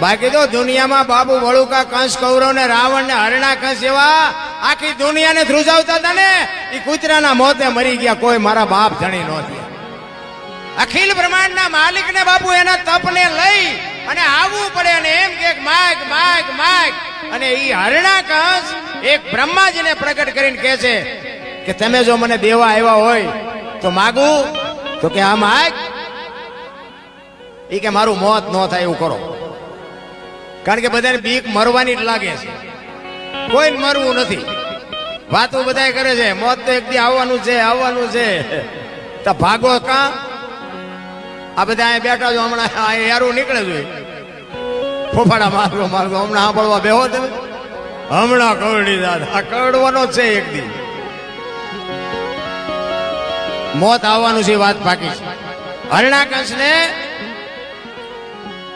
બાકી તો દુનિયામાં બાબુ વળુકા કંસ કૌરવ ને રાવણ ને હરણા કંસ એવા આખી દુનિયાને ધ્રુજાવતા હતા ને એ કૂતરાના મોતે મરી ગયા, કોઈ મારા બાપ ધણી નહોતી. અખિલ બ્રહ્માંડના માલિક ને બાપુ એના તપને લઈ અને આવવું પડે અને એમ કે માગ માગ માગ, અને ઈ હરણા કંસ એક બ્રહ્માજીને પ્રગટ કરીને કહે છે કે તમે જો મને દેવા આવ્યા હોય તો માગું, તો કે આ માગ. ઈ કે મારું મોત ન થાય એવું કરો, કારણ કે બધાને બીક મરવાની જ લાગે છે, કોઈ મરવું નથી. વાતો બધા કરે છે મોત તો એક દી આવવાનું છે આવવાનું છે, તો ભાગો કા. આ બધા અહીંયા બેઠા છો, હમણાં યારું નીકળે છે ફોફાડા મારવો મારવો, હમણાં સાંભળવા બેહો તમે, હમણાં કરડી દાદા કરડવાનો છે એક દી, મોત આવવાનું છે, વાત પાકી છે. હરણાકંસ ને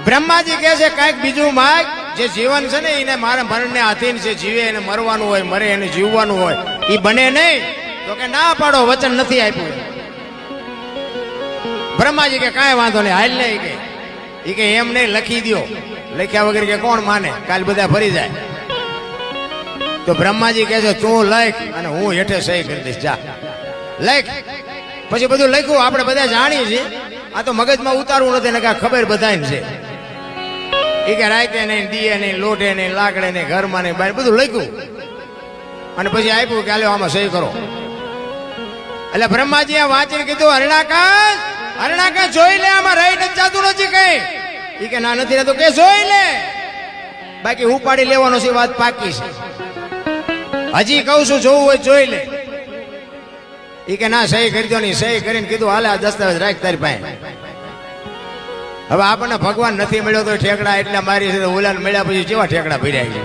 બ્રહ્માજી કહે છે કઈક બીજું માગ, જે જીવન છે ને એને મારા મરણને આધીન છે, જીવે એને મરવાનું હોય, મરે એને જીવવાનું હોય, એ બને નહીં. તો કે ના પાડો, વચન નથી આપ્યું. બ્રહ્માજી કે કાંઈ વાંધો નહીં, હાલ નહીં કે એ કે એમ નહીં, લખી દો. લખ્યા વગર કે કોણ માને, કાલ બધા ફરી જાય. તો બ્રહ્માજી કહે છે તું લખ અને હું હેઠે સહી કરી દઈશ, જા લખ. પછી બધું લખ્યું, આપણે બધા જાણીએ છીએ, આ તો મગજમાં ઉતારવું નથી ને, ખબર બધાને છે. એ કે રાતે નહીં, દીએ નહીં, લોટે નહીં, લાકડે નહીં, ઘરમાં નહીં, બહાર બધું લખ્યું અને પછી આપ્યું કે આલ્યો આમાં સહી કરો. એટલે બ્રહ્માજી આ વાંચીને કીધું હરણાકંસ, હરણાકંસ જોઈ લે, આમાં રહી નથી જાતું નથી કઈ. એ કે ના નથી રહેતું, કે જોઈ લે, બાકી ઉપાડી લેવાનો છે, વાત પાકી છે. હજી કહું છું જોવું હોય જોઈ લે. એ કે ના સહી કરી દો નહીં, સહી કરીને કીધું હાલે આ દસ્તાવેજ રાખ તારી પાસે. હવે આપણને ભગવાન નથી મળ્યો તો ઠેકડા એટલા મારી છે, ઓલાને મળ્યા પછી કેવા ઠેકડા ભર્યા છે.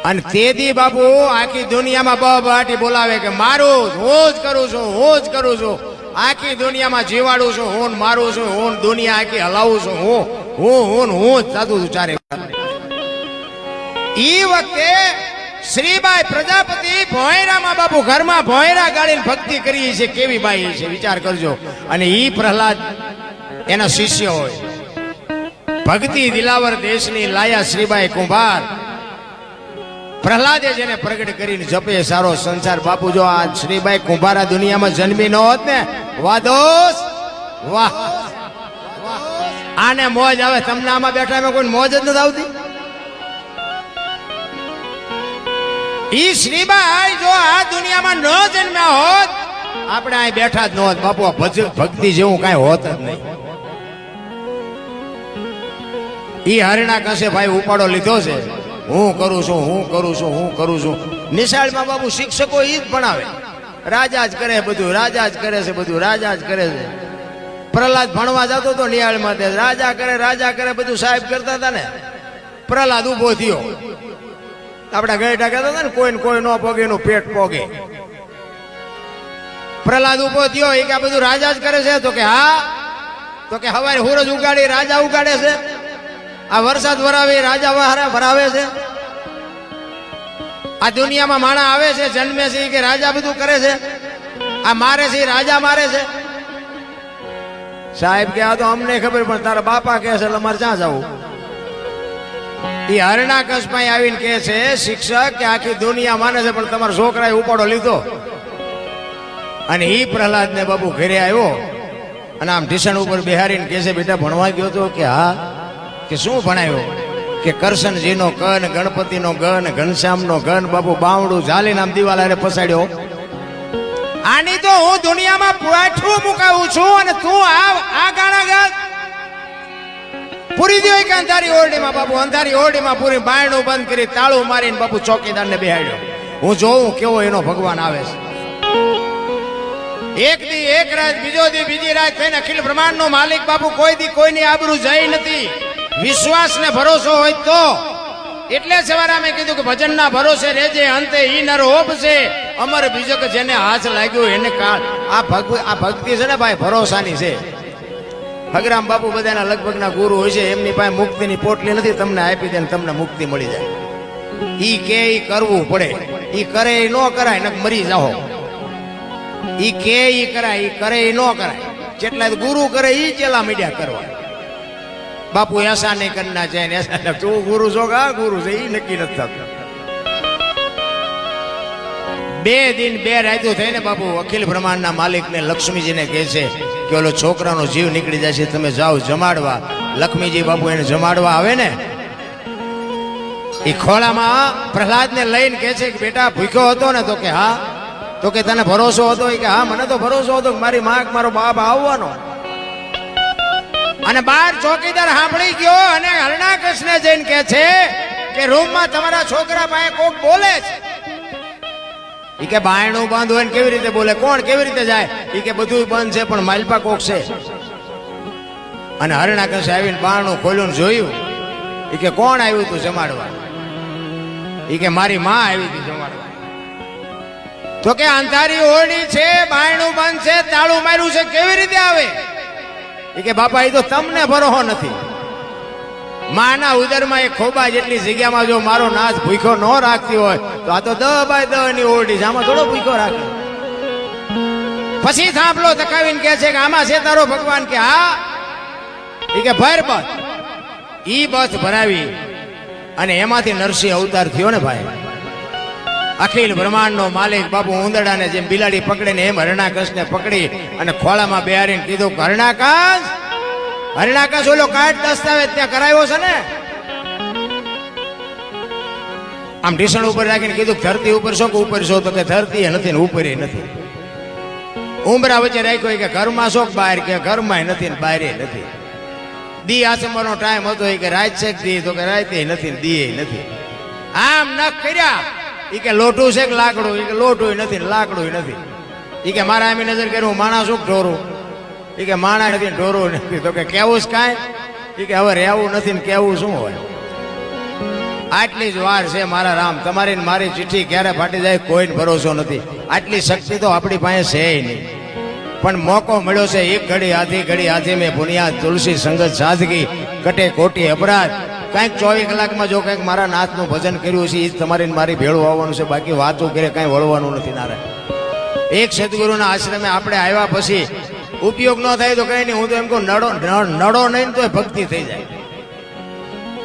અને તેથી બાપુ આખી દુનિયામાં બહાટી બોલાવે કે મારું હું જ કરું છું, હું જ કરું છું, આખી દુનિયામાં જીવાડું છું હું, મારું છું હું, દુનિયા આખી હલાવું છું હું, હું જ સાધું છું ચારે. ઈ વખતે શ્રીબાઈ પ્રજાપતિ ભોયરામાં બાપુ ઘરમાં ભોયરા ગાળીને ભક્તિ કરી છે, કેવી બાઈ છે વિચાર કરજો. અને ઈ પ્રહલાદ એના શિષ્ય હોય. ભક્તિ દિલાવર દેશની લાયા શ્રીબાઈ કુંભાર, પ્રહલાદે જેને પ્રગટ કરીને જપે સારો સંસાર. બાપુ જો આ શ્રીબાઈ કુંભાર આ દુનિયામાં જન્મી ન હોત ને, વાદોસ વાહ, આને મોજ આવે. તમને આમાં બેઠા એમાં કોઈ મોજ જ નથી આવતી. ઈ શ્રીબાઈ જો આ દુનિયામાં ન જન્મ્યા હોત, આપણે અહીં બેઠા જ ન હોત બાપુ. આ ભક્તિ જેવું કઈ હોત જ નહીં. ઈ હરણાકંસે ભાઈ ઉપાડો લીધો છે, હું કરું છું, હું કરું છું, હું કરું છું. નિશાળમાં બાપુ શિક્ષકો ઈ જ ભણાવે, રાજા જ કરે બધું, રાજા જ કરે છે બધું, રાજા જ કરે છે. પ્રહલાદ ભણવા જતો તો નિહાળમાં, રાજા કરે બધું સાહેબ કરતા હતા ને. પ્રહલાદ ઉભો થયો, આપડા ગયઢા કહેતા હતા ને કોઈ કોઈ નો પોગે નું પેટ પોગે. પ્રહલાદ ઉભો થયો, એ કે આ બધું રાજા જ કરે છે. તો કે હા, તો કે હવારે સૂરજ ઉગાડી રાજા ઉગાડે છે, આ વરસાદ વરાવે રાજા ભરાવે છે, આ દુનિયામાં માણા આવે છે જન્મે છે કે રાજા બધું કરે છે, આ મારે છે રાજા મારે છે. સાહેબ કે આ તો અમને ખબર, પણ તારા બાપા કહે છે એટલે મારે ક્યાં જવું. એ હરણાકંસ પાસે આવીને કહે છે શિક્ષક કે આખી દુનિયા માને છે, પણ તમારા છોકરાએ ઉપાડો લીધો. અને ઈ પ્રહલાદ ને બાબુ ઘરે આવ્યો અને આમ ઢીસણ ઉપર બેહારીને કહે છે બેટા ભણવા ગયો તો? કે હા. કે શું ભણાયો? કે કરશનજીનો કન, ગણપતિનો ગન, ઘનશ્યામનો ગન, બાપુ બાવડું ઝાલીને આમ દિવાલ પસાડ્યો. આની તો હું દુનિયામાં પાઠું મુકાવું છું અને તું આ ગાણા ગાત પૂરી દો. કે અંધારી ઓરડીમાં બાપુ, અંધારી ઓરડીમાં પૂરી બાયણું બંધ કરી તાળું મારીને બાપુ ચોકીદારને બેહાડ્યો. હું જોઉં કેવો એનો ભગવાન આવે છે. એક દી એક રાત, બીજો દી બીજી રાત થઈને અખિલ બ્રહ્માંડનો માલિક બાપુ કોઈ દી કોઈની આબરૂ જઈ નથી. વિશ્વાસ ને ભરોસો હોય તો. એટલે સવારે અમે કીધું કે ભજનના ભરોસે રહેજે, અંતે ઈ નર ઓપશે અમર બીજક, જેને હાથ લાગ્યો એને કાળ. આ ભક્તિ છે ને ભાઈ ભરોસાની છે. હગરામ બાપુ બધાના લગભગના ગુરુ હોય છે, એમની પાસે મુક્તિની પોટલી નથી, તમને આપી દે ને તમને મુક્તિ મળી જાય. ઈ કે ઈ કરવું પડે, ઈ કરે ઈ નો કરાય ને મરી જાઓ. ઈ કે ઈ કરાય, ઈ કરે ઈ નો કરાય. જેટલા ગુરુ કરે ઈ ચેલા મીડિયા કરવા. બાપુ એસા નહીં કરના છે ને એસા તું ગુરુ છો કે આ ગુરુ છે એ નક્કી નથી થતું. 2 દિન 2 રાતો થઈને બાપુ અખિલ બ્રહ્માંડના માલિકને લક્ષ્મીજીને કહે છે કે ઓલો છોકરાનો જીવ નીકળી જાય છે, તમે જાઓ જમાડવા. લક્ષ્મીજી બાપુ એને જમાડવા આવે ને એ ખોળામાં પ્રહલાદને લઈને કહે છે કે બેટા ભૂખ્યો હતો ને? તો કે હા. તો કે તને ભરોસો હતો? કે હા મને તો ભરોસો હતો કે મારી માં મારો બાપ આવવાનો. અને બાર ચોકીદાર સાંભળી ગયો અને હરણાકૃષ્ણને જઈને કહે છે કે રૂમમાં તમારા છોકરા પાસે કોક બોલે છે. ઈ કે બાયણું બંધ હોય ને કેવી રીતે બોલે? કોણ કેવી રીતે જાય? ઈ કે બધું બંધ છે પણ માલપા કોક છે. અને હરણાકૃષ્ણ આવીને બારણું ખોલ્યું જોયું. ઈ કે કોણ આવ્યું તું જમાડવા? ઈ કે મારી માં આવી હતી જમાડવા. તો કે અંધારી ઓરડી છે, બાયણું બંધ છે, તાળું માર્યું છે, કેવી રીતે આવે? ઈ કે બાપા એ તો તમને ભરોસો નથી. માના ઉદરમાં એક ખોબા જેટલી જગ્યામાં જો મારો નાથ ભૂખ્યો ન રાખતી હોય તો આ તો 10 બાય 10 ની ઓરડી છે, આમાં થોડો ભૂખ્યો રાખે. પછી થાંભલો તકાવીને કહે છે કે આમાં છે તારો ભગવાન? કે હા. ઈ કે ભર બસ. ઈ બસ ભરાવી અને એમાંથી નરસિંહ અવતાર થયો ને ભાઈ. અખિલ બ્રહ્માંડનો માલિક બાપુ ઉંદરડાને જેમ બિલાડી પકડે ને એમ હરણાકંસને પકડી અને ખોળામાં બેહારીને કીધું હરણાકંસ, હરણાકંસ ઓલો કાટ દસ્તાવેજ ત્યાં કરાવ્યો છે ને? આમ ઢીસણ ઉપર રાખીને કીધું ધરતી ઉપર છો કે ઉપર છો? તો કે ધરતી નથી ને ઉપર નથી. ઉંબરા વચ્ચે રાખ્યો કે ઘરમાં છો કે બહાર? કે ઘરમાં નથી ને બહાર નથી. દી આસમવાનો ટાઈમ હતો કે રાત છે દી? તો કે રાતે નથી ને દી નથી. આમ નખ કર્યા. ઈ કે લોટું છે કે લાકડું? ઈ કે લોટું નથી ને લાકડું નથી. ઈ કે મારા આમી નજર કર્યું માણસ શું ઢોરું? ઈ કે માણા નથી ઢોરું નથી. તો કે કેવું છે કાંઈ? ઈ કે હવે રહેવું નથી ને કેવું શું હોય? આટલી જ વાર છે મારા રામ, તમારી ને મારી ચિઠ્ઠી ક્યારે ફાટી જાય કોઈને ભરોસો નથી. આટલી શક્તિ તો આપણી પાસે છે નહીં, પણ મોકો મળ્યો છે. એક ઘડી હાથી મેં બુનિયાદ તુલસી સંગત સાદગી કટે કોટી અપરાધ. કંઈક 24 કલાકમાં જો કંઈક મારા નાથનું ભજન કર્યું છે એ જ તમારી મારી ભેળું આવવાનું છે. બાકી વાતો કરે કાંઈ વળવાનું નથી. નારાયણ એક સદગુરુના આશ્રમે આપણે આવ્યા પછી ઉપયોગ ન થાય તો કંઈ નહીં. હું તો એમ કહું નડો નહીં તો ભક્તિ થઈ જાય.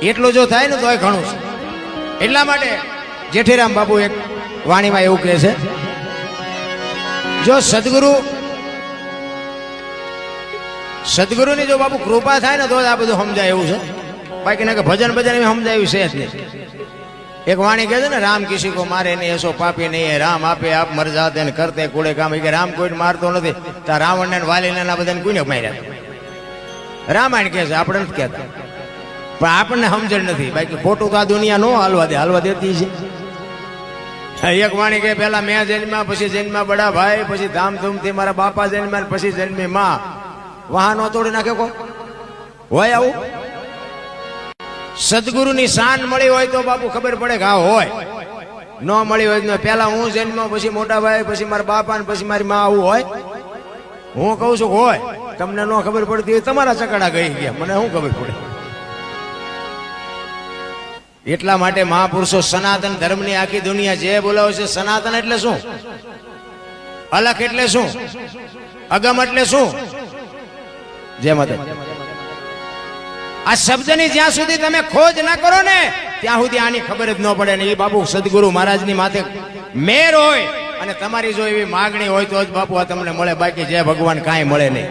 એટલું જો થાય ને તો એ ઘણું છે. એટલા માટે જેઠીરામ બાપુ એક વાણીમાં એવું કહે છે, જો સદગુરુની જો બાપુ કૃપા થાય ને તો જ આ બધું સમજાય એવું છે. બાકી ના કે ભજન સમજાયું છે જ નહીં. એક વાણી કહે છે ને, રામ કિસી કો મારે નહીં એસો પાપી નહીં, રામ આપે આપ મર જાતે ને કરતે કુડે કામ. કે રામ કોઈને મારતો નથી. તો રાવણને વાલીને બધાને કોઈને માર્યા? રામાયણ કહે છે, આપણે નથી કહેતા. પણ આપણને સમજણ નથી. બાકી ખોટું તો આ દુનિયા નો હાલવા દેતી છે. એક વાણી કે પેલા મેં જન્મ્યા, પછી જન્મ્યા બડા ભાઈ, પછી ધામધૂમથી મારા બાપા જન્મ્યા, પછી જન્મી માં. વાહનો તોડી નાખે કો હોય આવું? સદગુરુની શાન મળી હોય તો બાપુ ખબર પડે કે હા હોય. ન મળી હોય પેલા હું જન્મ્યો, પછી મોટા ભાઈ, પછી મારા બાપા ને પછી મારી માં, આવું હોય? હું કઉ છું હોય. તમને ન ખબર પડતી હોય તમારા ચકડા ગઈ ગયા, મને શું ખબર પડે? એટલા માટે મહાપુરુષો સનાતન ધર્મની આખી દુનિયા જે બોલાવે છે. સનાતન એટલે શું? અલખ એટલે શું? અગમ એટલે શું? જય માતા. આ શબ્દની જ્યાં સુધી તમે ખોજ ના કરો ને ત્યાં સુધી આની ખબર જ ન પડે. ને એ બાપુ સદગુરુ મહારાજની માથે મેર હોય અને તમારી જો એવી માગણી હોય તો જ બાપુ આ તમને મળે. બાકી જય ભગવાન કાંઈ મળે નહીં.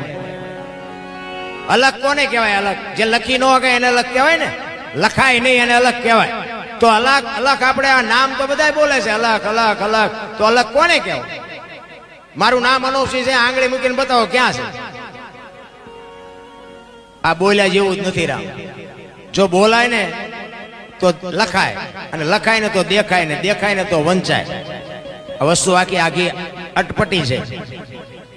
અલગ કોને કહેવાય? અલગ જે લખી ન હોય એને અલગ કહેવાય ને. લખાય નહીં એને અલગ કહેવાય. તો અલગ આપણે આ નામ તો બધા બોલે છે અલગ. તો અલગ કોને કહેવાય? મારું નામ અનુસિંહ છે, આંગળી મૂકીને બતાવો ક્યાં છે? આ બોલ્યા જેવું જ નથી રામ. જો બોલાય ને તો લખાય, અને લખાય ને તો દેખાય, ને દેખાય ને તો વંચાય. આ વસ્તુ આખી અટપટી છે.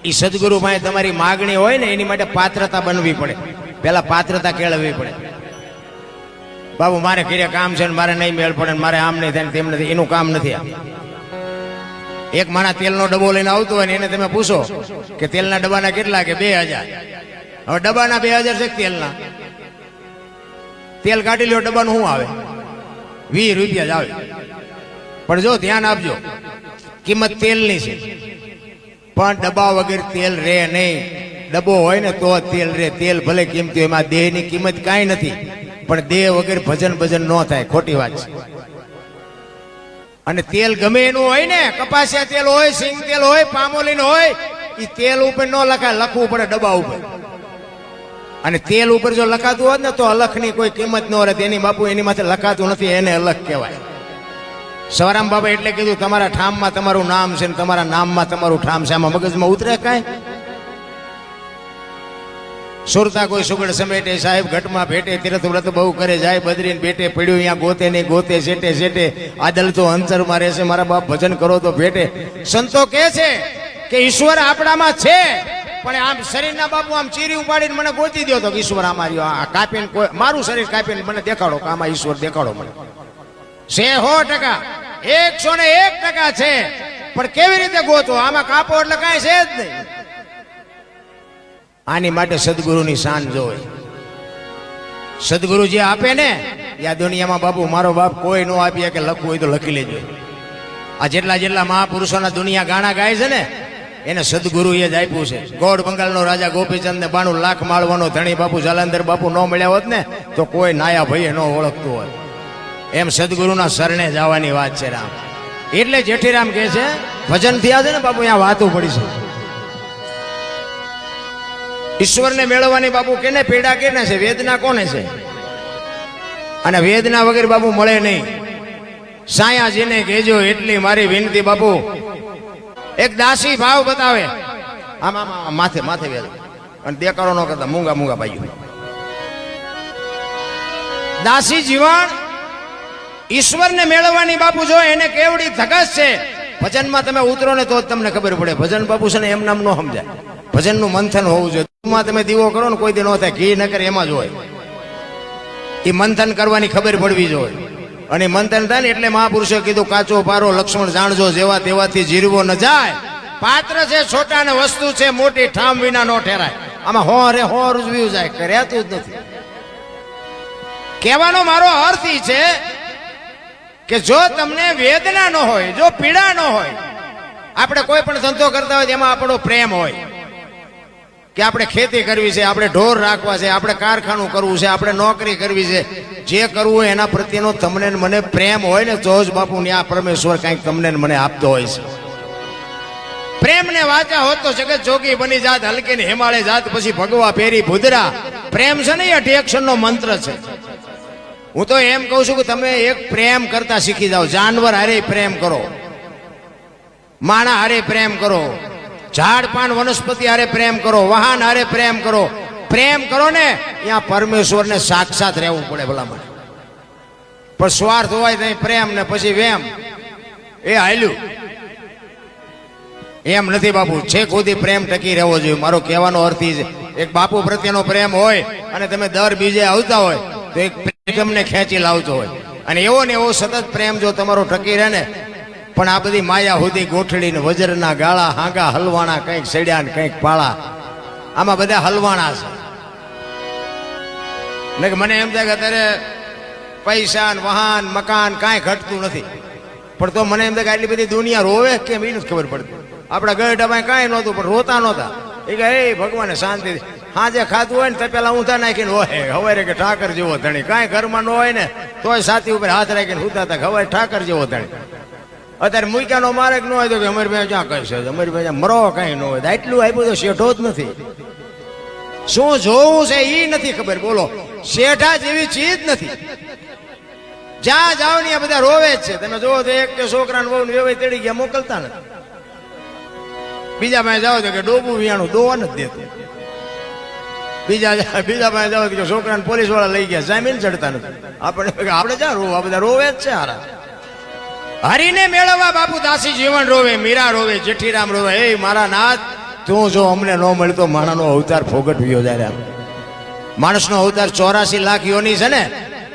એ સદગુરુ પાસે તમારી માગણી હોય ને એની માટે પાત્રતા બનવી પડે. પેલા પાત્રતા કેળવવી પડે. બાબુ મારે ઘરે કામ છે ને મારે નહીં મેળ પડે ને મારે આમ નહીં થાય તેમ નથી, એનું કામ નથી. આ એક માણા તેલનો ડબ્બો લઈને આવતો હોય ને એને તમે પૂછો કે તેલના ડબ્બાના કેટલા? કે 2000. હવે ડબ્બાના 2000 છે તેલના. તેલ કાઢી લ્યો, ડબ્બાનું શું આવે? 20 રૂપિયા જ આવે. પણ જો ધ્યાન આપજો, કિંમત તેલની છે પણ ડબ્બા વગર તેલ રે નહીં. ડબ્બો હોય ને તો તેલ રે. તેલ ભલે કિંમતી હોય, એમાં દેહની કિંમત કાંઈ નથી, પણ દેહ વગર ભજન ભજન ન થાય. ખોટી વાત છે. અને તેલ ગમે એનું હોય ને, કપાસિયા તેલ હોય, સિંગ તેલ હોય, પામોલીન હોય, એ તેલ ઉપર ન લખાય, લખવું પડે ડબ્બા ઉપર. અને તેલ ઉપર જો લખાતું હોત ને તો અલખની કોઈ કિંમત ન રહે. એની બાપુ એની માથે લખાતું નથી, એને અલખ કહેવાય. સવારામ બાબા એટલે કીધું તમારા ઠામમાં તમારું નામ છે ને તમારા નામમાં તમારું ઠામ છે. આમાં મગજમાં ઉતરે કાંઈ? સુરતા કોઈ સુગડ સમેટે, સાહેબ ઘટમાં ભેટે, તીરથ વ્રત બહુ કરે, જાય બદરીને બેટે, પડ્યું અહીંયા ગોતે નહીં ગોતે, શેટે શેટે આદલ તો અંતરમાં રહેશે. મારા બાપ ભજન કરો તો ભેટે. સંતો કહે છે કે ઈશ્વર આપણામાં છે, પણ આમ શરીરના બાપુ આમ ચીરી ઉપાડીને મને ગોતી દો તો ઈશ્વર આમાં આ કાપીને મારું શરીર કાપીને મને દેખાડો કે આમાં ઈશ્વર દેખાડો મને. છે 100%, 101% છે, પણ કેવી રીતે ગોતો? આમાં કાપો એટલે કાંઈ છે જ નહીં. આની માટે સદગુરુની શાન જોઈ. સદગુરુ જે આપે ને આ દુનિયામાં બાપુ મારો બાપ કોઈ ન આપીએ કે લખવું હોય તો લખી લેજો. આ જેટલા જેટલા મહાપુરુષોના દુનિયા ગાણા ગાય છે ને એને સદગુરુએ જ આપ્યું છે. ગોળ બંગાળનો રાજા ગોપીચંદ ને 92 લાખ માળવાનો ધણી બાપુ જાલંધર બાપુ ન મળ્યા હોત ને તો કોઈ નાયા ભાઈએ ન ઓળખતું હોત. એમ સદગુરુના શરણે જવાની વાત છે રામ. એટલે જેઠીરામ કહે છે ભજન થયા છે ને બાપુ અહીંયા વાતું પડી છે. ઈશ્વરને મેળવવાની બાપુ કેને પીડા કેને છે? વેદના કોને છે? અને વેદના વગર બાપુ મળે નહીં. સાયાજીને કહેજો એટલી મારી વિનંતી બાપુ. એક દાસી ભાવ બતાવે આમાં માથે માથે વેદ અને દેકારો ન કરતા મૂંગા મૂંગા ભાઈઓ. દાસી જીવન ઈશ્વરને મેળવવાની બાપુ જો એને કેવડી ધગસ છે. ભજનમાં તમે ઉતરો ને તો જ તમને ખબર પડે. ભજન બાપુ છે ને એમ નામ ન સમજાય. ભજનનું મંથન હોવું જોઈએ. તમે દીવો કરો ને કોઈ દી ન થાય, ઘી ન કરે એમાં જ હોય. એ મંથન કરવાની ખબર પડવી જોઈએ. અને મંથન થાય ને એટલે મહાપુરુષે કીધું કાચો પારો લક્ષ્મણ જાણજો, જેવા તેવાથી જીરવો ન જાય. પાત્ર છે છોટા ને વસ્તુ છે મોટી, ઠામ વિના નો ઠેરાય. આમાં હો રે હો રૂજવ્યું જાય, કર્યાતું જ નથી. કહેવાનો મારો અર્થ ઈ છે કે જો તમને વેદના ન હોય, જો પીડા ન હોય, આપણે કોઈ પણ ધંધો કરતા હોય એમાં આપણો પ્રેમ હોય કે આપણે ખેતી કરવી છે, આપણે ઢોર રાખવા છે, આપણે કારખાનું કરવું છે, આપણે નોકરી કરવી છે, જે કરવું હોય એના પ્રત્યેનો તમને મને પ્રેમ હોય ને તો જ બાપુ ને આ પરમેશ્વર કંઈક તમને મને આપતો હોય છે. પ્રેમ ને વાચા હોત તો જગત જોગી બની જાત, હલકે ને હિમાલય જાત, પછી ભગવા ફેરી ભૂદરા. પ્રેમ છે ને એ 8 અક્ષરનો મંત્ર છે. હું તો એમ કહું છું કે તમે એક પ્રેમ કરતા શીખી જાઓ. જાનવર હારે પ્રેમ કરો, માણા હારે પ્રેમ કરો, ઝાડ પાન વનસ્પતિ હારે પ્રેમ કરો, વાહન હારે પ્રેમ કરો. પ્રેમ કરો ને ત્યાં પરમેશ્વરને સાક્ષાત રહેવું પડે ભલામણ. પણ સ્વાર્થ હોય તો પ્રેમ ને પછી વેમ એ હાલ્યું. એમ નથી બાપુ. છેક સુધી પ્રેમ ટકી રહેવો જોઈએ. મારો કહેવાનો અર્થ એ છે એક બાપુ પ્રત્યેનો પ્રેમ હોય અને તમે દર બીજે આવતા હોય તો એક તમને ખેંચી લાવતો હોય. અને એવો ને એવો સતત પ્રેમ જો તમારો ટકી રહે ને. પણ આ બધી માયા સુધી ગોઠડીને વજરના ગાળા હાંગા હલવાણા, કંઈક સડ્યા ને કંઈક પાળા, આમાં બધા હલવાણા છે. ને મને એમ થાય કે અત્યારે પૈસા ને વાહન મકાન કાંઈ ઘટતું નથી, પણ તો મને એમ થાય કે આટલી બધી દુનિયા રોવે કેમ એ નથી ખબર પડતી. આપણા ગઢામાં કાંઈ નહોતું પણ રોતા નહોતા. એ કે એ ભગવાને શાંતિ હાજે ખાધું હોય ને તો પેલા ઊંધા નાખીને હોય હવારે કે ઠાકર જેવો ધણી. કાંઈ ઘરમાં ન હોય ને તોય છાતી ઉપર હાથ રાખીને હુતા હતા હવારે ઠાકર જેવો ધણી. અત્યારે મૂક્યાનો માર્ગ ન હોય તો કે અમારી ભાઈ ક્યાં કઈ છે, અમારી ભાઈ મરો કઈ ન હોય. આટલું આપ્યું તો શેઠો જ નથી. શું જોવું છે એ નથી ખબર. બોલો, શેઠા જેવી ચીજ નથી. જ્યાં જાઓ ને બધા રોવે જ છે. તમે જોવો તો એક કે છોકરાને બહુ વેવાય તેડી ગયા મોકલતા નથી. બીજા પાસે જાઓ તો કે ડોબું વિયાણું દોવા નથી દેતું. બીજા પાસે જાઓ કે છોકરાને પોલીસ વાળા લઈ ગયા, જામીન ચડતા નથી. આપણે જ્યાં રોવ આ બધા રોવે જ છે. હારા હરીને મેળવવા બાપુ દાસી જીવન રોવે, મીરા રોવે, જેઠીરામ રોવે. એ મારા નાથ તું જો અમને ન મળતો માણાનો અવતાર ફોગટવ્યો જાય. માણસનો અવતાર 84 લાખ યોની છે ને,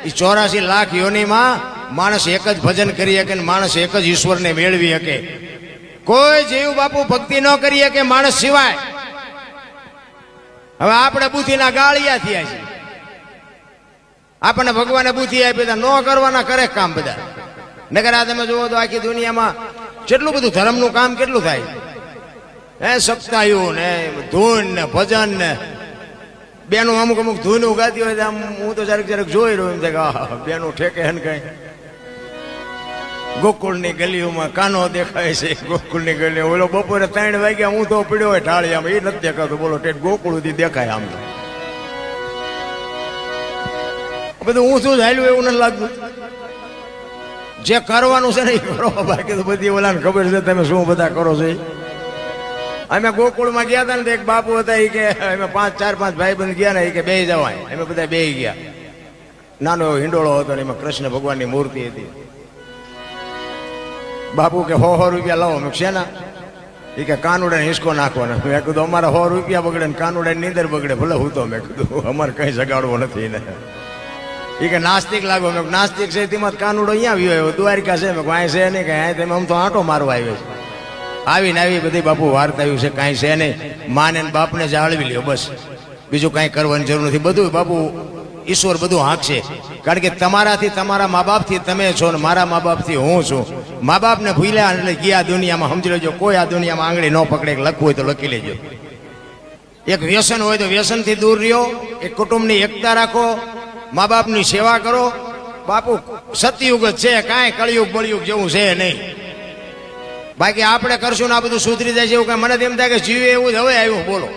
એ 84 લાખ યોનીમાં માણસ એક જ ભજન કરી શકે, માણસ એક જ ઈશ્વરને મેળવી શકે. કોઈ જીવ બાપુ ભક્તિ ન કરી શકે માણસ સિવાય. હવે આપણે બુદ્ધિના ગાળિયા થયા છે. આપણને ભગવાને બુદ્ધિ આપી ન કરવાના કરે કામ બધા. નગર આ તમે જુઓ તો આખી દુનિયામાં કેટલું બધું ધર્મનું કામ કેટલું થાય. સપ્તાહ્યું ને ધૂન ને ભજન ને બેનું અમુક અમુક ધૂન ગાતી હોય આમ હું તો જરાક જોઈ રહ્યો એમ થાય કે આહા બેનું ઠેકે હે ને કઈ. ગોકુળની ગલીઓમાં કાનો દેખાય છે, ગોકુળની ગલીઓ. ઓલો બપોરે 3 વાગ્યા હું તો પડ્યો હોય ઢાળી આમ, એ નથી દેખાતો. બોલો ઠેઠ ગોકુળ સુધી દેખાય આમ. બધું હું શું હાલ્યું એવું નથી લાગતું. જે કરવાનું છે ને એ કરો, બાકી તો બધી ઓલાને ખબર છે તમે શું બધા કરો છો. અમે ગોકુળમાં ગયા હતા ને એક બાપુ હતા, એ કે અમે 4-5 ભાઈબંધ ગયા ને, એ કે બેહી જવાય. અમે બધા બેહી ગયા. નાનો એવો હિંડોળો હતો ને એમાં કૃષ્ણ ભગવાનની મૂર્તિ હતી. બાપુ કે 100 રૂપિયા લાવો. મેં શેના? એ કે કાનુડાને હિસકો નાખવાનો. મેં કીધું અમારે 100 રૂપિયા બગડે ને કાનુડાની નીંદર બગડે ભલે હું તો. મેં કીધું અમારે કઈ જગાડવો નથી ને. એ કે નાસ્તિક લાગો. મેં નાસ્તિક છે તેમાં કાનુડો અહીંયા આવ્યો આવ્યો, દ્વારિકા છે. મેં કાંઈ છે નહીં, કાંઈ તમે આમ તો આંટો મારવા આવ્યો છે. આવીને આવી બધી બાપુ વાર્તાયું છે, કાંઈ છે નહીં. માને બાપને જાળવી લ્યો બસ, બીજું કાંઈ કરવાની જરૂર નથી. બધું બાપુ ઈશ્વર બધું હાંકશે. કારણ કે તમારાથી, તમારા મા બાપથી તમે છો ને મારા મા બાપથી હું છું. મા બાપને ભૂલ્યા એટલે ગયા દુનિયામાં. સમજી લેજો, કોઈ આ દુનિયામાં આંગળી ન પકડે. લખવું હોય તો લખી લેજો. એક વ્યસન હોય તો વ્યસનથી દૂર રહ્યો. એક કુટુંબની એકતા રાખો, મા બાપની સેવા કરો. બાપુ સતયુગ જ છે, કાંઈ કળિયુગ બળિયુગ જેવું છે નહીં. બાકી આપણે કરશું ને આ બધું સુધરી જાય છે એવું કઈ મને એમ થાય કે જીવે એવું જ હવે આવ્યું. બોલો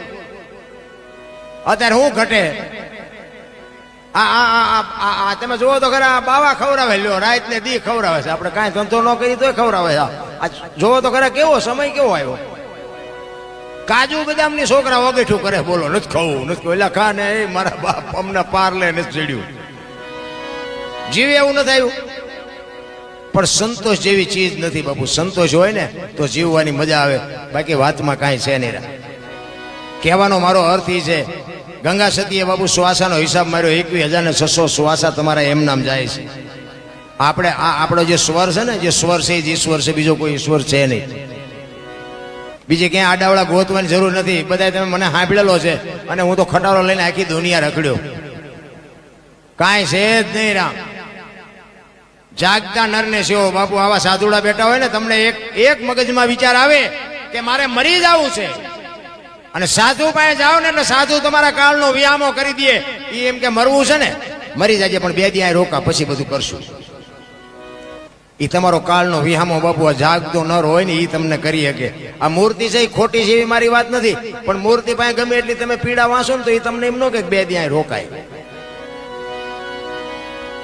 અત્યારે શું ઘટે? તમે જુઓ તો ખરા, બાવા ખવડાવે લ્યો, રાત ને દી ખવડાવે છે. આપણે કાંઈ ધંધો ન કરી તોય ખવડાવે છે. આ જોવો તો ખરા કેવો સમય કેવો આવ્યો. કાજુ બદામની છોકરા વગેઠું કરે. બોલો નથી ખાવું, નથી ખાવું. એટલે ખા ને એ મારા બાપ અમને પાર લે નથી ચડ્યું. જીવે એવું નથી આવ્યું. પણ સંતોષ જેવી ચીજ નથી બાપુ. સંતોષ હોય ને તો જીવવાની મજા આવે, બાકી વાતમાં કાંઈ છે નહીં. કહેવાનો મારો અર્થ એ છે, ગંગા સતીએ બાપુ શ્વાસાનો હિસાબ માર્યો. 21,600 શ્વાસા તમારા એમ નામ જાય છે. આપણે આપણો જે સ્વર છે ને, જે સ્વર છે એ જ ઈશ્વર છે, બીજો કોઈ ઈશ્વર છે નહીં. બીજે ક્યાંય આડાવડા ગોતવાની જરૂર નથી. બધા તમે મને સાંભળેલો છે અને હું તો ખટારો લઈને આખી દુનિયા રખડ્યો. કાંઈ છે જ નહીં રામ. જાગતા નરને સેવો. બાપુ આવા સાધુડા બેઠા હોય ને, તમને એક મગજમાં વિચાર આવે કે મારે મરી જવું છે, અને સાધુ પાસે જાઓ ને એટલે સાધુ તમારા કાળનો વિયામો કરી દે. એ એમ કે મરવું છે ને મરી જાય, પણ 2 દી અહીં રોકા પછી બધું કરશું. એ તમારો કાળનો વિહામો બાપુ આ જાગતો નર હોય ને એ તમને કરી શકે. આ મૂર્તિ છે એ ખોટી છે એવી મારી વાત નથી, પણ મૂર્તિ પાસે ગમે એટલી તમે પીડા વાંચો ને તો એ તમને એમ ન કે 2 દી અહીં રોકાય.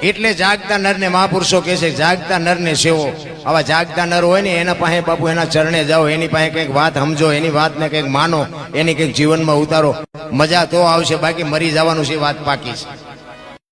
એટલે જાગતા નરને મહાપુરુષો કહે છે, જાગતા નરને સેવો. આવા જાગતા નર હોય ને એના પાસે બાપુ એના ચરણે જાઓ, એની પાસે કંઈક વાત સમજો, એની વાતને કંઈક માનો, એની કંઈક જીવનમાં ઉતારો. મજા તો આવશે, બાકી મરી જવાનું છે વાત પાકી છે.